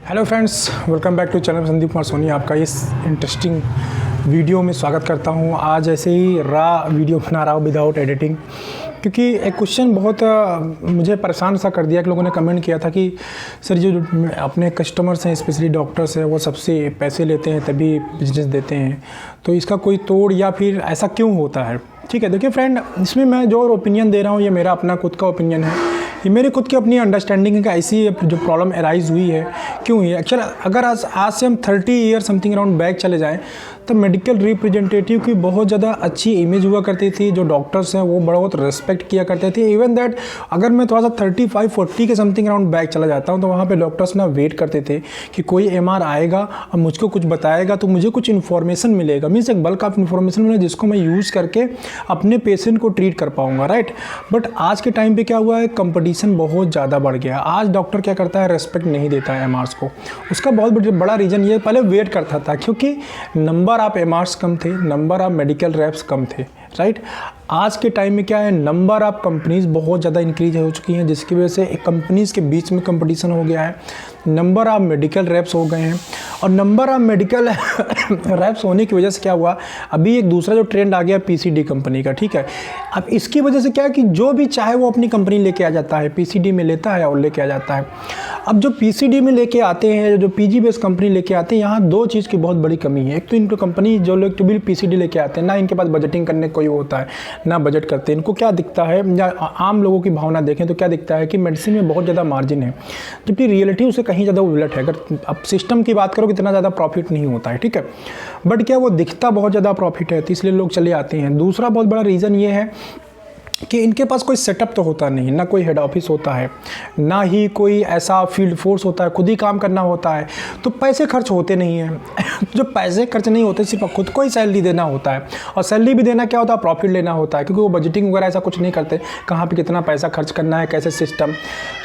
Hello friends, welcome back to channel Sandeep Kumar Soni. आपका इस interesting video में स्वागत करता हूं। आज ऐसे ही वीडियो बना रहा हूं विदाउट एडिटिंग, क्योंकि एक क्वेश्चन बहुत मुझे परेशान सा कर दिया कि लोगों ने कमेंट किया था कि सर जो अपने कस्टमर्स हैं, स्पेशली डॉक्टर्स हैं, वो सबसे पैसे लेते हैं तभी बिजनेस देते हैं, तो इसका कोई तोड़ या फिर ऐसा क्यों होता है। ठीक है, देखिए फ्रेंड, इसमें मैं जो ओपिनियन दे रहा हूँ ये मेरा अपना खुद का ओपिनियन है, ये मेरी खुद की अपनी अंडरस्टैंडिंग है कि ऐसी जो प्रॉब्लम अराइज हुई है क्यों हुई है। एक्चुअल अगर आज से हम 30 ईयर समथिंग अराउंड बैक चले जाएं तो मेडिकल रिप्रेजेंटेटिव की बहुत ज़्यादा अच्छी इमेज हुआ करती थी। जो डॉक्टर्स हैं वो बहुत रिस्पेक्ट किया करते थे। इवन दैट अगर मैं थोड़ा सा 35-40 के समथिंग अराउंड बैक चला जाता हूँ तो वहाँ पे डॉक्टर्स ना वेट करते थे कि कोई एमआर आएगा और मुझको कुछ बताएगा तो मुझे कुछ इन्फॉर्मेशन मिलेगा, मीन्स एक बल्क ऑफ इन्फॉर्मेशन मिलेगा जिसको मैं यूज़ करके अपने पेशेंट को ट्रीट कर पाऊँगा, राइट। बट आज के टाइम पर क्या हुआ है, कंपटीशन बहुत ज़्यादा बढ़ गया। आज डॉक्टर क्या करता है, रेस्पेक्ट नहीं देता है एमआरस को। उसका बहुत बड़ा रीज़न ये, पहले वेट करता था क्योंकि नंबर ऑफ एमआरस कम थे, नंबर ऑफ मेडिकल रैप्स कम थे, राइट। आज के टाइम में क्या है, नंबर ऑफ कंपनीज बहुत ज़्यादा इंक्रीज हो चुकी हैं, जिसकी वजह से कंपनीज के बीच में कंपटीशन हो गया है। नंबर ऑफ मेडिकल रैप्स हो गए हैं और नंबर ऑफ मेडिकल रैप्स होने की वजह से क्या हुआ, अभी एक दूसरा जो ट्रेंड आ गया पीसीडी कंपनी का, ठीक है। अब इसकी वजह से क्या है कि जो भी चाहे वो अपनी कंपनी लेके आ जाता है, पीसीडी में लेता है और लेके आ जाता है। अब जो पीसीडी में लेके आते हैं, जो पीजी बेस्ड कंपनी लेके आते हैं, यहाँ दो चीज़ की बहुत बड़ी कमी है। एक तो इनको कंपनी जो लोग तो भी पीसीडी लेके आते हैं ना, इनके पास बजटिंग करने कोई होता है ना बजट करते हैं। इनको क्या दिखता है, या आम लोगों की भावना देखें तो क्या दिखता है कि मेडिसिन में बहुत ज़्यादा मार्जिन है, जबकि रियलिटी उससे कहीं ज़्यादा उलट है। अगर अब सिस्टम की बात करो कि इतना ज़्यादा प्रॉफिट नहीं होता है, ठीक है, बट क्या वो दिखता बहुत ज़्यादा प्रॉफिट है, तो इसलिए लोग चले आते हैं। दूसरा बहुत बड़ा रीज़न ये है कि इनके पास कोई सेटअप तो होता नहीं, ना कोई हेड ऑफिस होता है, ना ही कोई ऐसा फील्ड फोर्स होता है, खुद ही काम करना होता है, तो पैसे खर्च होते नहीं हैं। जो पैसे खर्च नहीं होते, सिर्फ खुद को ही सैलरी देना होता है, और सैलरी भी देना क्या होता है, प्रॉफिट लेना होता है, क्योंकि वो बजटिंग वगैरह ऐसा कुछ नहीं करते, कहाँ पे कितना पैसा खर्च करना है, कैसे सिस्टम,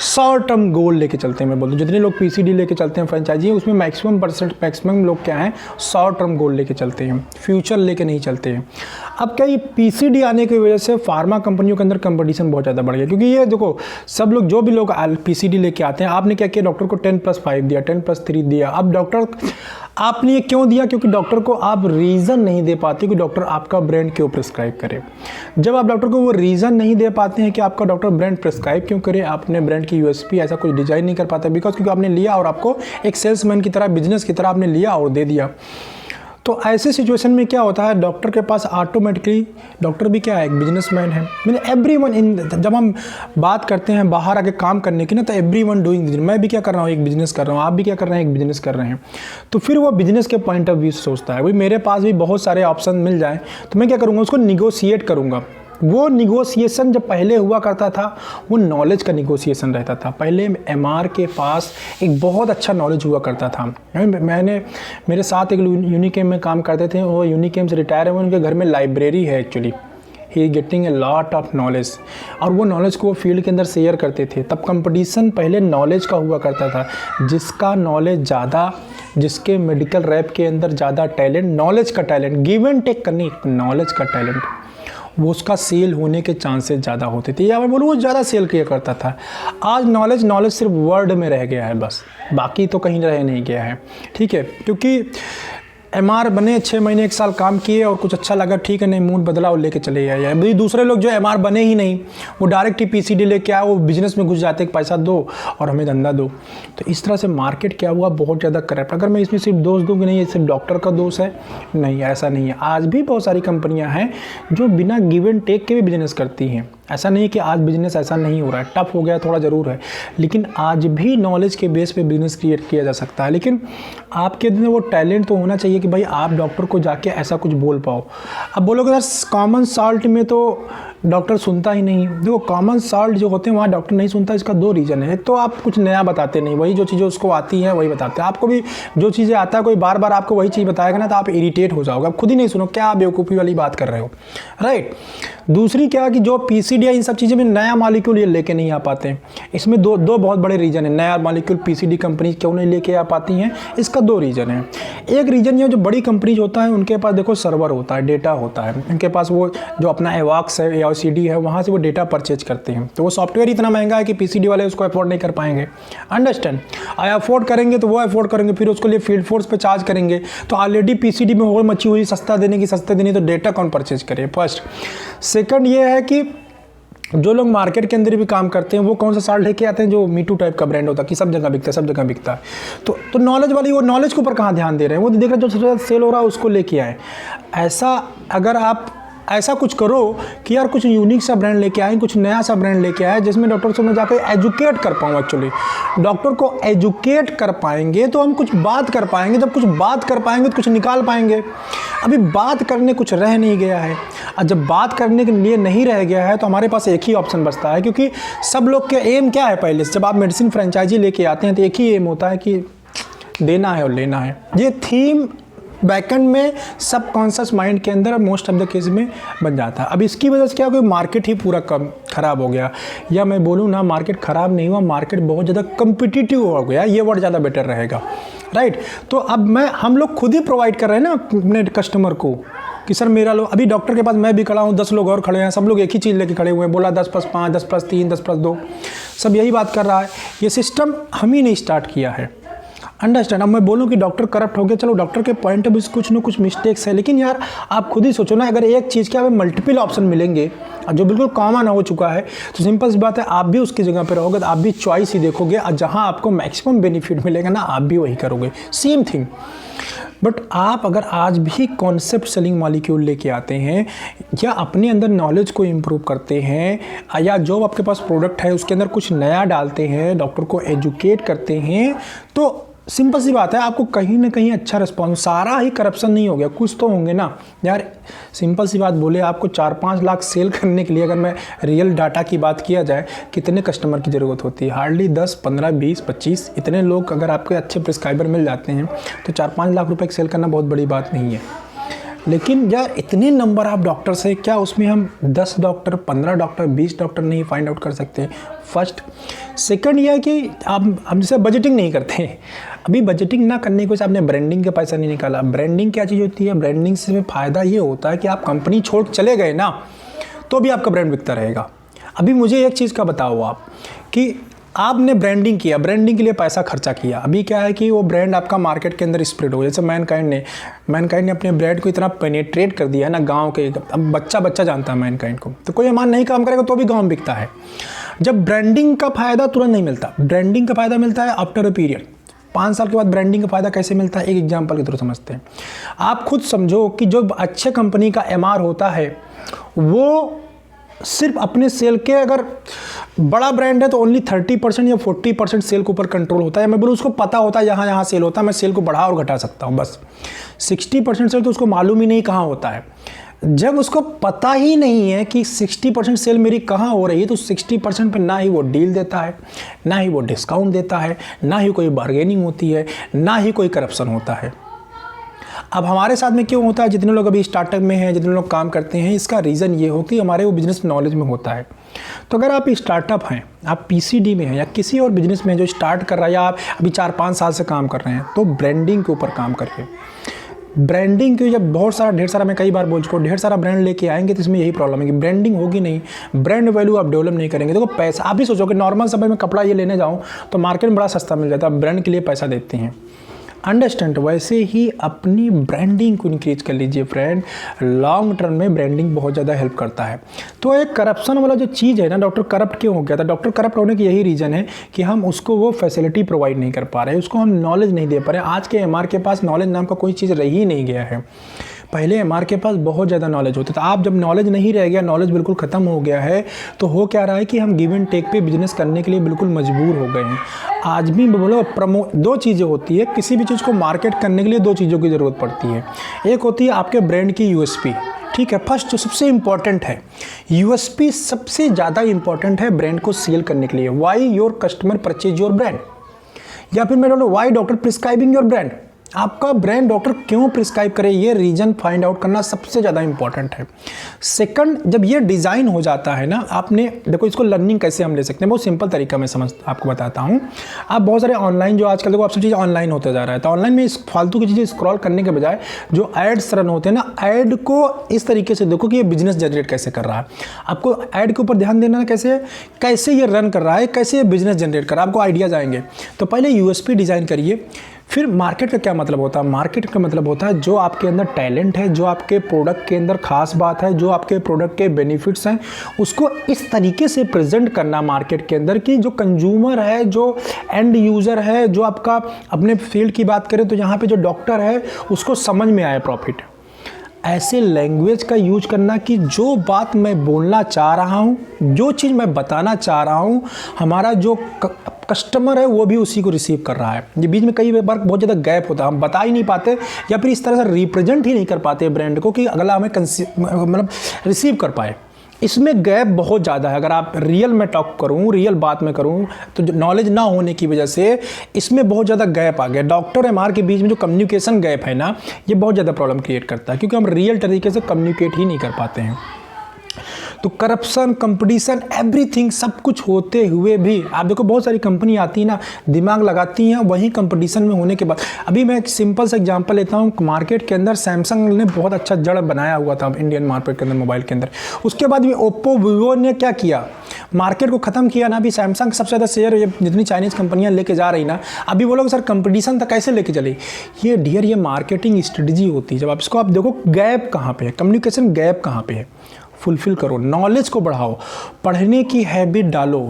शॉर्ट टर्म गोल लेके चलते हैं। मैं बोलता हूँ जितने लोग पीसीडी लेके चलते हैं फ्रेंचाइजी, उसमें मैक्सिमम लोग क्या हैं, शॉर्ट टर्म गोल लेके चलते हैं, फ्यूचर लेके नहीं चलते हैं। अब क्या, ये पीसीडी आने की वजह से फार्मा कंपनियों के अंदर कंपटीशन बहुत ज़्यादा बढ़ गया, क्योंकि ये देखो सब लोग, जो भी लोग पीसीडी लेके आते हैं, आपने क्या किया, डॉक्टर को 10+5 दिया, 10+3 दिया। अब डॉक्टर आपने ये क्यों दिया, क्योंकि डॉक्टर को आप रीज़न नहीं दे पाते कि डॉक्टर आपका ब्रांड क्यों प्रिस्क्राइब करे। जब आप डॉक्टर को वो रीज़न नहीं दे पाते हैं कि आपका डॉक्टर ब्रांड प्रिस्क्राइब क्यों करे, आपने ब्रांड की यूएसपी ऐसा कुछ डिजाइन नहीं कर पाता, बिकॉज क्योंकि आपने लिया और आपको एक सेल्समैन की तरह, बिजनेस की तरह आपने लिया और दे दिया। तो ऐसे सिचुएशन में क्या होता है, डॉक्टर के पास ऑटोमेटिकली, डॉक्टर भी क्या है, एक बिजनेसमैन है। मैंने एवरीवन इन, जब हम बात करते हैं बाहर आके काम करने की ना, तो एवरीवन डूइंग बिजनेस, मैं भी क्या कर रहा हूँ, एक बिजनेस कर रहा हूँ, आप भी क्या कर रहे हैं, एक बिजनेस कर रहे हैं। तो फिर वो बिजनेस के पॉइंट ऑफ व्यू से सोचता है, भाई मेरे पास भी बहुत सारे ऑप्शन मिल जाए तो मैं क्या करूँगा, उसको निगोशिएट करूँगा। वो निगोशिएशन जब पहले हुआ करता था, वो नॉलेज का निगोशिएशन रहता था। पहले एमआर के पास एक बहुत अच्छा नॉलेज हुआ करता था। मेरे साथ एक यूनिकेम में काम करते थे, वो यूनिकेम से रिटायर हुए, उनके घर में लाइब्रेरी है actually. He getting a lot of knowledge, और वो नॉलेज को वो फील्ड के अंदर शेयर करते थे। तब कंपटीशन पहले नॉलेज का हुआ करता था, जिसका नॉलेज ज़्यादा, जिसके मेडिकल रैप के अंदर ज़्यादा टैलेंट, नॉलेज का टैलेंट, गिव एंड टेक करनी, नॉलेज का टैलेंट, वो उसका सेल होने के चांसेस ज़्यादा होते थे, या मैं बोलूँ वो ज़्यादा सेल किया करता था। आज नॉलेज सिर्फ वर्ड में रह गया है बस, बाकी तो कहीं रह नहीं गया है, ठीक है। क्योंकि एमआर बने 6 महीने 1 साल काम किए और कुछ अच्छा लगा, ठीक है, नहीं मूड बदला और लेके चले गए। अभी दूसरे लोग जो एमआर बने ही नहीं, वो डायरेक्ट ही पीसीडी लेके आए, वो बिजनेस में घुस जाते, पैसा दो और हमें धंधा दो। तो इस तरह से मार्केट क्या हुआ, बहुत ज़्यादा करप्ट। अगर मैं इसमें सिर्फ दोष दूँ कि नहीं ये सिर्फ डॉक्टर का दोष है, नहीं, ऐसा नहीं है। आज भी बहुत सारी कंपनियाँ हैं जो बिना गिव एंड टेक के भी बिजनेस करती हैं। ऐसा नहीं कि आज बिजनेस ऐसा नहीं हो रहा है, टफ हो गया थोड़ा ज़रूर है, लेकिन आज भी नॉलेज के बेस पे बिजनेस क्रिएट किया जा सकता है। लेकिन आपके अंदर वो टैलेंट तो होना चाहिए कि भाई आप डॉक्टर को जाके ऐसा कुछ बोल पाओ। अब बोलोगे सर कॉमन सॉल्ट में तो डॉक्टर सुनता ही नहीं। देखो कॉमन सॉल्ट जो होते हैं वहाँ डॉक्टर नहीं सुनता, इसका 2 रीज़न है। तो आप कुछ नया बताते नहीं, वही जो चीज़ें उसको आती हैं वही बताते हैं। आपको भी जो चीज़ें आता है, कोई बार बार आपको वही चीज़ बताएगा ना, तो आप इरिटेट हो जाओगे, आप खुद ही नहीं सुनो, क्या बेवकूफ़ी वाली बात कर रहे हो, राइट। दूसरी क्या कि जो पीसीडी इन सब चीज़ें में नया मॉलिक्यूल ये लेके नहीं आ पाते हैं। इसमें दो बहुत बड़े रीज़न है, नया मॉलिक्यूल पीसीडी कंपनी क्यों नहीं लेके आ पाती हैं, इसका 2 रीज़न है। एक रीज़न ये, जो बड़ी कंपनीज होता है उनके पास देखो सर्वर होता है, डेटा होता है, उनके पास वो जो अपना एवॉक्स है, या CD है, वहाँ से वो डेटा परचेज करते हैं। तो वो सॉफ्टवेयर इतना महंगा है कि PCD वाले उसको अफोर्ड नहीं कर पाएंगे। अंडरस्टैंड? अफोर्ड करेंगे तो वो अफोर्ड करेंगे, फिर उसके लिए फील्ड फोर्स पे चार्ज करेंगे। तो ऑलरेडी PCD में होड़ मची हुई, सस्ता देने की, तो डेटा कौन परचेज करे? फर्स्ट। सेकंड ये है कि जो लोग मार्केट के अंदर भी काम करते हैं वो कौन सा साल्ट लेके आते हैं जो मीटू टाइप का ब्रांड होता है कि सब जगह बिकता है, सब जगह बिकता है। तो नॉलेज वाली, वो नॉलेज के ऊपर कहाँ ध्यान दे रहे हैं? वो देख रहे हैं जो सबसे ज़्यादा सेल हो रहा है उसको लेके आए। ऐसा अगर आप ऐसा कुछ करो कि यार कुछ यूनिक सा ब्रांड लेके आए, कुछ नया सा ब्रांड लेके आए जिसमें डॉक्टर से मैं जाकर एजुकेट कर पाऊँ। एक्चुअली डॉक्टर को एजुकेट कर पाएंगे तो हम कुछ बात कर पाएंगे, जब कुछ बात कर पाएंगे तो कुछ निकाल पाएंगे। अभी बात करने कुछ रह नहीं गया है, और जब बात करने के लिए नहीं रह गया है तो हमारे पास एक ही ऑप्शन बचता है, क्योंकि सब लोग के एम क्या है? पहले से जब आप मेडिसिन फ्रेंचाइजी लेके आते हैं तो एक ही एम होता है कि देना है और लेना है। ये थीम बैकएंड में सब कॉन्शियस माइंड के अंदर मोस्ट ऑफ द केस में बन जाता है। अब इसकी वजह से क्या हो, मार्केट ही पूरा ख़राब हो गया, या मैं बोलूँ ना मार्केट ख़राब नहीं हुआ, मार्केट बहुत ज़्यादा कम्पिटिटिव हो गया, ये वर्ड ज़्यादा बेटर रहेगा, राइट? तो अब हम लोग खुद ही प्रोवाइड कर रहे हैं ना अपने कस्टमर को कि सर मेरा लो, अभी डॉक्टर के पास मैं भी खड़ा हूँ, 10 लोग और खड़े हैं, सब लोग एक ही चीज़ लेके खड़े हुए हैं, बोला 10+5, 10+3, 10+2, सब यही बात कर रहा है। ये सिस्टम हम ही नहीं स्टार्ट किया है। अंडरस्टैंड? अब मैं बोलूँ कि डॉक्टर करप्ट हो गया, चलो डॉक्टर के पॉइंट ऑफ व्यू से कुछ ना कुछ मिस्टेक्स है, लेकिन यार आप खुद ही सोचो ना, अगर एक चीज़ के हमें मल्टीपल ऑप्शन मिलेंगे जो बिल्कुल कॉमन हो चुका है, तो सिंपल सी बात है आप भी उसकी जगह पे रहोगे तो आप भी चॉइस ही देखोगे, और जहाँ आपको मैक्सिमम बेनिफिट मिलेगा ना आप भी वही करोगे, सेम थिंग। बट आप अगर आज भी कॉन्सेप्ट सेलिंग मॉलिक्यूल लेके आते हैं, या अपने अंदर नॉलेज को इम्प्रूव करते हैं, या जो आपके पास प्रोडक्ट है उसके अंदर कुछ नया डालते हैं, डॉक्टर को एजुकेट करते हैं, तो सिंपल सी बात है आपको कहीं ना कहीं अच्छा रिस्पॉन्स। सारा ही करप्शन नहीं हो गया, कुछ तो होंगे ना यार। सिंपल सी बात बोले, आपको 4-5 लाख सेल करने के लिए अगर मैं रियल डाटा की बात किया जाए, कितने कस्टमर की ज़रूरत होती है? हार्डली 10, 15, 20, 25 इतने लोग अगर आपको अच्छे प्रिस्क्राइबर मिल जाते हैं तो 4-5 लाख रुपए सेल करना बहुत बड़ी बात नहीं है। लेकिन यार इतने नंबर ऑफ डॉक्टर से क्या उसमें हम 10 डॉक्टर, 15 डॉक्टर, 20 डॉक्टर नहीं फाइंड आउट कर सकते? फर्स्ट। सेकंड ये है कि हम जैसे बजटिंग नहीं करते। अभी बजटिंग ना करने की वजह से आपने ब्रांडिंग का पैसा नहीं निकाला। ब्रांडिंग क्या चीज़ होती है? ब्रांडिंग से फ़ायदा ये होता है कि आप कंपनी छोड़ चले गए ना तो भी आपका ब्रांड बिकता रहेगा। अभी मुझे एक चीज़ का बताओ आप कि आपने ब्रांडिंग किया, ब्रांडिंग के लिए पैसा खर्चा किया, अभी क्या है कि वो ब्रांड आपका मार्केट के अंदर स्प्रेड हो। जैसे मैनकाइंड ने अपने ब्रांड को इतना पेनेट्रेट कर दिया है ना गांव के, अब बच्चा जानता है मैनकाइंड को, तो कोई अमान नहीं काम करेगा तो भी गांव में बिकता है। जब ब्रांडिंग का फ़ायदा तुरंत नहीं मिलता, ब्रांडिंग का फ़ायदा मिलता है आफ्टर अ पीरियड। 5 साल के बाद ब्रांडिंग का फ़ायदा कैसे मिलता है, एक एग्जाम्पल के थ्रू समझते हैं। आप खुद समझो कि जो अच्छे कंपनी का MR होता है वो सिर्फ अपने सेल के, अगर बड़ा ब्रांड है तो ओनली 30% या 40% सेल के ऊपर कंट्रोल होता है। मैं बोलूँ उसको पता होता है यहाँ सेल होता है, मैं सेल को बढ़ा और घटा सकता हूँ, बस। 60% सेल तो उसको मालूम ही नहीं कहाँ होता है। जब उसको पता ही नहीं है कि 60% सेल मेरी कहाँ हो रही है, तो 60% पे ना ही वो डील देता है, ना ही वो डिस्काउंट देता है, ना ही कोई बार्गेनिंग होती है, ना ही कोई करप्शन होता है। अब हमारे साथ में क्यों होता है? जितने लोग अभी स्टार्टअप में हैं, जितने लोग काम करते हैं, इसका रीज़न ये हो कि हमारे वो बिज़नेस नॉलेज में होता है। तो अगर आप स्टार्टअप हैं, आप PCD में हैं या किसी और बिज़नेस में जो स्टार्ट कर रहा है, या आप अभी 4-5 साल से काम कर रहे हैं, तो ब्रांडिंग के ऊपर काम करिए। ब्रांडिंग की जब ढेर सारा मैं कई बार बोल चुका हूँ, ढेर सारा ब्रांड लेके आएंगे तो इसमें यही प्रॉब्लम है कि ब्रांडिंग होगी नहीं, ब्रांड वैल्यू आप डेवलप नहीं करेंगे। देखो पैसा, आप भी सोचो कि नॉर्मल समय में कपड़ा ये लेने जाऊँ तो मार्केट में बड़ा सस्ता मिल जाता है, ब्रांड के लिए पैसा देते हैं। अंडरस्टैंड? वैसे ही अपनी ब्रांडिंग को इंक्रीज कर लीजिए फ्रेंड, लॉन्ग टर्म में ब्रांडिंग बहुत ज़्यादा हेल्प करता है। तो एक करप्शन वाला जो चीज़ है ना, डॉक्टर करप्ट क्यों हो गया था? डॉक्टर करप्ट होने की यही रीज़न है कि हम उसको वो फैसिलिटी प्रोवाइड नहीं कर पा रहे, उसको हम नॉलेज नहीं दे पा रहे। आज के MR के पास नॉलेज नाम का कोई चीज़ रह ही नहीं गया है। पहले MR के पास बहुत ज़्यादा नॉलेज होता था। आप जब नॉलेज नहीं रह गया, नॉलेज बिल्कुल ख़त्म हो गया है, तो हो क्या रहा है कि हम गिव एंड टेक पे बिजनेस करने के लिए बिल्कुल मजबूर हो गए हैं। आज भी बोलो दो चीज़ें होती है, किसी भी चीज़ को मार्केट करने के लिए 2 चीज़ों की ज़रूरत पड़ती है। एक होती है आपके ब्रांड की USP, ठीक है। फर्स्ट जो सबसे इंपॉर्टेंट है, USP सबसे ज़्यादा इंपॉर्टेंट है ब्रांड को सेल करने के लिए। Why your customer purchase your brand, या फिर मैं बोलूँ why doctor prescribing your brand. आपका ब्रांड डॉक्टर क्यों प्रिस्क्राइब करे, ये रीज़न फाइंड आउट करना सबसे ज़्यादा इंपॉर्टेंट है। सेकंड, जब ये डिज़ाइन हो जाता है ना, आपने देखो इसको लर्निंग कैसे हम ले सकते हैं, बहुत सिंपल तरीका मैं आपको बताता हूँ। आप बहुत सारे ऑनलाइन, जो आजकल देखो आप सब चीज़ ऑनलाइन होते जा रहा है, तो ऑनलाइन में इस फालतू की चीज़ें स्क्रॉल करने के बजाय जो एड्स रन होते हैं ना, ऐड को इस तरीके से देखो कि ये बिजनेस जनरेट कैसे कर रहा है। आपको ऐड के ऊपर ध्यान देना, कैसे ये रन कर रहा है, कैसे ये बिजनेस जनरेट कर रहा है, आपको आइडियाज़ आएंगे। तो पहले यूएसपी डिज़ाइन करिए। फिर मार्केट का क्या मतलब होता है, मार्केट का मतलब होता है जो आपके अंदर टैलेंट है, जो आपके प्रोडक्ट के अंदर खास बात है, जो आपके प्रोडक्ट के बेनिफिट्स हैं, उसको इस तरीके से प्रेजेंट करना मार्केट के अंदर कि जो कंज्यूमर है, जो एंड यूज़र है, जो आपका अपने फील्ड की बात करें तो यहाँ पे जो डॉक्टर है उसको समझ में आए प्रॉफिट। ऐसे लैंग्वेज का यूज करना कि जो बात मैं बोलना चाह रहा हूँ, जो चीज़ मैं बताना चाह रहा हूँ, हमारा जो कस्टमर है वो भी उसी को रिसीव कर रहा है। ये बीच में कई बार बहुत ज़्यादा गैप होता है, हम बता ही नहीं पाते या फिर इस तरह से रिप्रेजेंट ही नहीं कर पाते ब्रांड को कि अगला हमें मतलब रिसीव कर पाए। इसमें गैप बहुत ज़्यादा है। अगर आप रियल में टॉक करूँ, रियल बात में करूँ, तो जो नॉलेज ना होने की वजह से इसमें बहुत ज़्यादा गैप आ गया। डॉक्टर और एमआर के बीच में जो कम्युनिकेशन गैप है ना, ये बहुत ज़्यादा प्रॉब्लम क्रिएट करता है, क्योंकि हम रियल तरीके से कम्युनिकेट ही नहीं कर पाते हैं। तो करप्शन, कंपटीशन, एवरीथिंग, सब कुछ होते हुए भी आप देखो बहुत सारी कंपनी आती है ना, दिमाग लगाती हैं, वहीं कंपटीशन में होने के बाद। अभी मैं एक सिंपल सा एग्जांपल लेता हूँ। मार्केट के अंदर सैमसंग ने बहुत अच्छा जड़ बनाया हुआ था इंडियन मार्केट के अंदर, मोबाइल के अंदर। उसके बाद भी ओप्पो, वीवो ने क्या किया, मार्केट को ख़त्म किया ना। अभी सैमसंग सबसे ज़्यादा शेयर ये जितनी चाइनीज़ कंपनियां लेके जा रही ना, अभी वो लोग सर कंपटीशन तक कैसे लेके चले। ये डियर, ये मार्केटिंग स्ट्रेटजी होती है। जब आप इसको आप देखो गैप कहाँ पे है, कम्युनिकेशन गैप कहाँ पे है, फुलफिल करो, नॉलेज को बढ़ाओ, पढ़ने की हैबिट डालो।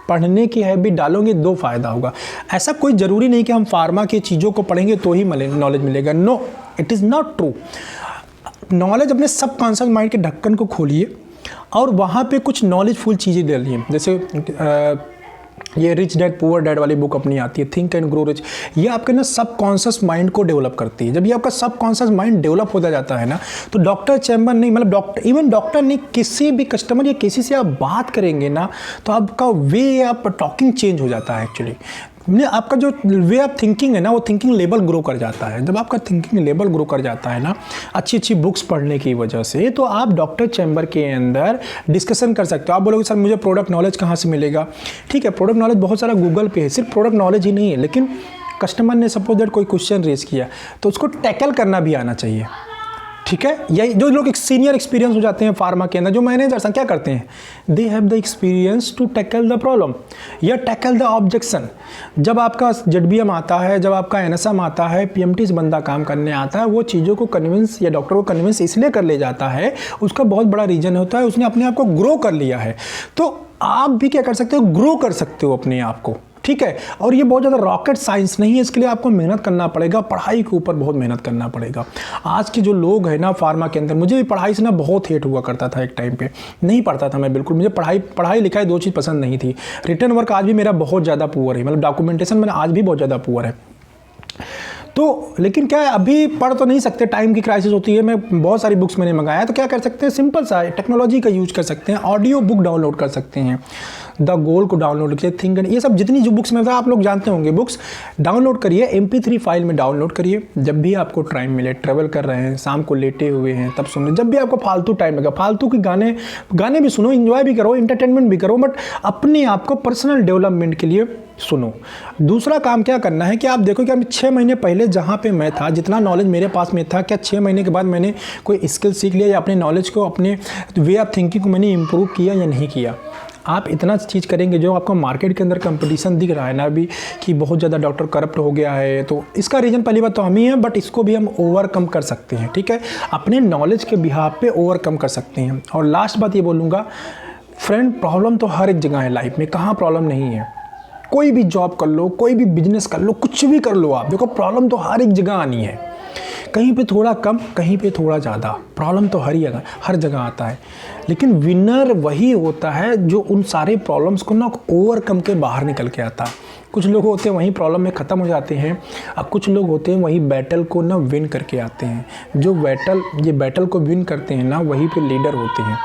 पढ़ने की हैबिट डालोगे दो फ़ायदा होगा। ऐसा कोई ज़रूरी नहीं कि हम फार्मा की चीज़ों को पढ़ेंगे तो ही नॉलेज मिलेगा। No, it is not true. Knowledge अपने सबकॉन्शियस माइंड के ढक्कन को खोलिए और वहाँ पे कुछ नॉलेजफुल चीज़ें डालिए। जैसे ये रिच डैड पुअर डैड वाली बुक अपनी आती है, थिंक एंड ग्रो रिच। ये आपके ना सबकॉन्शियस माइंड को डेवलप करती है। जब ये आपका सबकॉन्शियस माइंड डेवलप होता जाता है ना, तो डॉक्टर चैम्बर नहीं, मतलब डॉक्टर, इवन डॉक्टर नहीं, किसी भी कस्टमर या किसी से आप बात करेंगे ना, तो आपका वे आप टॉकिंग चेंज हो जाता है। एक्चुअली आपका जो वे ऑफ थिंकिंग है ना, वो थिंकिंग लेवल ग्रो कर जाता है। जब आपका थिंकिंग लेवल ग्रो कर जाता है ना, अच्छी अच्छी बुक्स पढ़ने की वजह से, तो आप डॉक्टर चैम्बर के अंदर डिस्कशन कर सकते हो। आप बोलोगे सर मुझे प्रोडक्ट नॉलेज कहाँ से मिलेगा। ठीक है, प्रोडक्ट नॉलेज बहुत सारा गूगल पे है। सिर्फ प्रोडक्ट नॉलेज ही नहीं है, लेकिन कस्टमर ने सपोज दैट कोई क्वेश्चन रेज किया तो उसको टैकल करना भी आना चाहिए। ठीक है, यही जो लोग एक सीनियर एक्सपीरियंस हो जाते हैं फार्मा के अंदर, जो मैनेजर्स हैं, क्या करते हैं, they have the experience to tackle the problem या टैकल द ऑब्जेक्शन। जब आपका जेडबीएम आता है, जब आपका एनएसएम आता है, पीएमटी से बंदा काम करने आता है, वो चीज़ों को कन्विंस या डॉक्टर को कन्विंस इसलिए कर ले जाता है, उसका बहुत बड़ा रीजन होता है उसने अपने आप को ग्रो कर लिया है। तो आप भी क्या कर सकते हो, ग्रो कर सकते हो अपने आप को। ठीक है, और ये बहुत ज़्यादा रॉकेट साइंस नहीं है, इसके लिए आपको मेहनत करना पड़ेगा, पढ़ाई के ऊपर बहुत मेहनत करना पड़ेगा। आज के जो लोग हैं ना फार्मा के अंदर, मुझे भी पढ़ाई से ना बहुत हेट हुआ करता था। एक टाइम पे नहीं पढ़ता था मैं बिल्कुल, मुझे पढ़ाई लिखाई दो चीज़ पसंद नहीं थी। रिटर्न वर्क आज भी मेरा बहुत ज़्यादा पुअर है, मतलब डॉक्यूमेंटेशन मेरा आज भी बहुत ज़्यादा पुअर है। तो लेकिन क्या है, अभी पढ़ तो नहीं सकते, टाइम की क्राइसिस होती है। मैं बहुत सारी बुक्स मैंने मंगाया है, तो क्या कर सकते हैं, सिंपल सा टेक्नोलॉजी का यूज कर सकते हैं, ऑडियो बुक डाउनलोड कर सकते हैं, द गोल को डाउनलोड किए, थिंक एंड, ये सब जितनी जो बुक्स में था आप लोग जानते होंगे, बुक्स डाउनलोड करिए, MP3 फाइल में डाउनलोड करिए। जब भी आपको टाइम मिले, ट्रैवल कर रहे हैं, शाम को लेटे हुए हैं, तब सुनिए। जब भी आपको फालतू टाइम लगा, फालतू के गाने भी सुनो, इंजॉय भी करो, इंटरटेनमेंट भी करो, बट अपने आप को पर्सनल डेवलपमेंट के लिए सुनो। दूसरा काम क्या करना है कि आप देखो कि अब 6 महीने पहले जहाँ पे मैं था, जितना नॉलेज मेरे पास में था, क्या 6 महीने के बाद मैंने कोई स्किल सीख लिया या अपने नॉलेज को, अपने वे ऑफ थिंकिंग को मैंने इम्प्रूव किया या नहीं किया। आप इतना चीज़ करेंगे, जो आपको मार्केट के अंदर कंपटीशन दिख रहा है ना अभी कि बहुत ज़्यादा डॉक्टर करप्ट हो गया है, तो इसका रीज़न पहली बात तो हम ही हैं, बट इसको भी हम ओवरकम कर सकते हैं। ठीक है, अपने नॉलेज के बिहाफ पे ओवरकम कर सकते हैं। और लास्ट बात ये बोलूँगा फ्रेंड, प्रॉब्लम तो हर एक जगह है लाइफ में, कहाँ प्रॉब्लम नहीं है। कोई भी जॉब कर लो, कोई भी बिजनेस कर लो, कुछ भी कर लो, आप देखो प्रॉब्लम तो हर एक जगह आनी है। कहीं पे थोड़ा कम, कहीं पे थोड़ा ज़्यादा, प्रॉब्लम तो हर जगह आता है। लेकिन विनर वही होता है जो उन सारे प्रॉब्लम्स को ना ओवरकम के बाहर निकल के आता है। कुछ लोग होते हैं वहीं प्रॉब्लम में ख़त्म हो जाते हैं, अब कुछ लोग होते हैं वहीं बैटल को ना विन करके आते हैं। जो बैटल को विन करते हैं ना, वहीं पे लीडर होते हैं।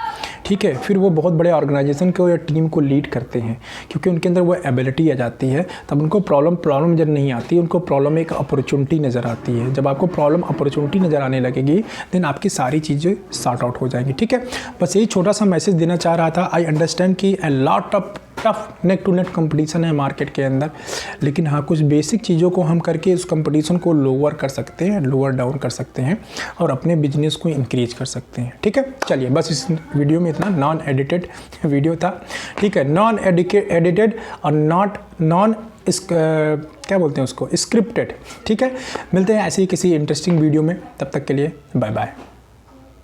ठीक है, फिर वो बहुत बड़े ऑर्गेनाइजेशन को या टीम को लीड करते हैं, क्योंकि उनके अंदर वो एबिलिटी आ जाती है। तब उनको प्रॉब्लम नज़र नहीं आती, उनको प्रॉब्लम एक अपॉर्चुनिटी नज़र आती है। जब आपको प्रॉब्लम अपॉर्चुनिटी नज़र आने लगेगी देन आपकी सारी चीज़ें सॉर्ट आउट हो जाएंगी। ठीक है, बस यही छोटा सा मैसेज देना चाह रहा था। आई अंडरस्टैंड कि a lot of tough neck to neck competition है मार्केट के अंदर, लेकिन हाँ कुछ बेसिक चीज़ों को हम करके उस कंपटीशन को लोअर कर सकते हैं, लोअर डाउन कर सकते हैं और अपने बिजनेस को इंक्रीज कर सकते हैं। ठीक है, चलिए बस इस वीडियो में इतना नॉन एडिटेड वीडियो था। ठीक है, नॉन एडिटेड और नॉन क्या बोलते हैं उसको, स्क्रिप्टेड। ठीक है, मिलते हैं ऐसे ही किसी इंटरेस्टिंग वीडियो में, तब तक के लिए बाय बाय।